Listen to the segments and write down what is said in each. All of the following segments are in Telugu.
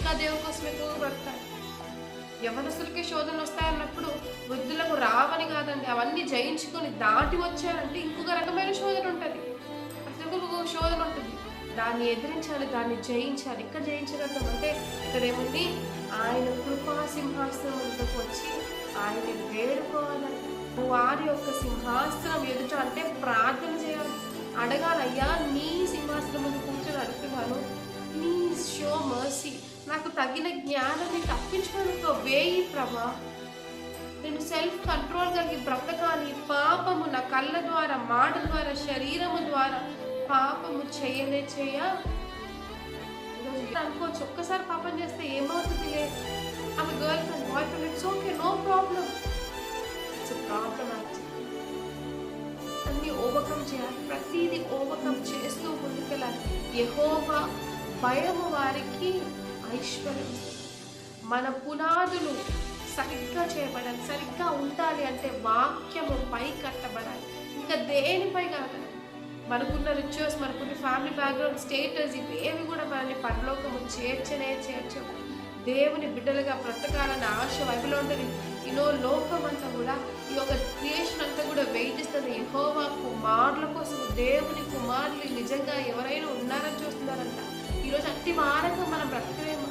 ఇంకా దేవుని కోసం ఎక్కువగా బ్రతకాలి. యవనస్తులకి శోధనలు వస్తాయన్నప్పుడు వృద్ధులకు రావని కాదండి, అవన్నీ జయించుకొని దాటి వచ్చారంటే ఇంకొక రకమైన శోధన ఉంటుంది. అసలు ఇంకొక శోధన ఉంటుంది, దాన్ని ఎదిరించాలి, దాన్ని జయించాలి. ఇక్కడ జయించగలుగుతాం అంటే ఇక్కడ ఏముంది, ఆయన కృపా సింహాసనం వద్దకు వచ్చి ఆయన్ని వేడుకోవాలంటే, వారి యొక్క సింహాసనం ఎదుట అంటే ప్రార్థన చేయాలి, అడగాలయ్యా నీ సింహాసనం ముందు కూర్చొని అడుగుతున్నాను, ప్లీజ్ షో మర్సీ, నాకు తగిన జ్ఞానాన్ని తప్పించుకోవడానికి వేయి ప్రభా, నేను సెల్ఫ్ కంట్రోల్ కలిగి బ్రతకాలి, పాపము నా కళ్ళ ద్వారా, మాట ద్వారా, శరీరము ద్వారా పాపము చేయ అనుకోవచ్చు. ఒక్కసారి పాపం చేస్తే ఏమవుతుంది, ఆమె girl friend boy friend, it's okay, no problem. It's problem అన్ని ఓవర్కమ్ చేయాలి, ప్రతిదీ ఓవర్కమ్ చేస్తూ ముందుకెళ్ళాలి. యెహోవా భయము వారికి ఐశ్వర్యం. మన పునాదులు సరిగ్గా చేయబడాలి, సరిగ్గా ఉండాలి అంటే వాక్యము పై కట్టబడాలి, ఇంకా దేనిపై కాదు. మనకున్న రిచువల్స్, మనకున్న ఫ్యామిలీ బ్యాక్గ్రౌండ్, స్టేటస్, ఇవేవి కూడా మనల్ని పరలోకము చేర్చవు. దేవుని బిడ్డలుగా బ్రతకాలన్న ఆశ వైపులో ఉంటుంది. లోకం అంతా కూడా, ఈ యొక్క క్రియేషన్ అంతా కూడా వెయిట్ ఇస్తుంది యెహోవా కుమారుల కోసం. దేవుని కుమారులు నిజంగా ఎవరైనా ఉన్నారని చూస్తున్నారంట. ఈరోజు అట్టి మారంగా మనం బ్రతకలేము.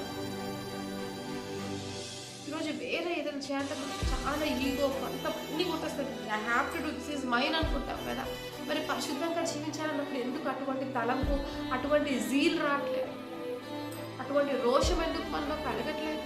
ఈరోజు వేరే ఏదైనా చేయాలంటే మనకు చాలా ఈగో అంత అన్ని కొట్టేస్తుంది. I have to do, this is mine అనుకుంటాం కదా. మరి పరిశుద్ధంగా జీవించాలన్నప్పుడు ఎందుకు అటువంటి తలంపు, అటువంటి జీల్ రావట్లేదు, అటువంటి రోషం ఎందుకు మనలో కలగట్లేదు?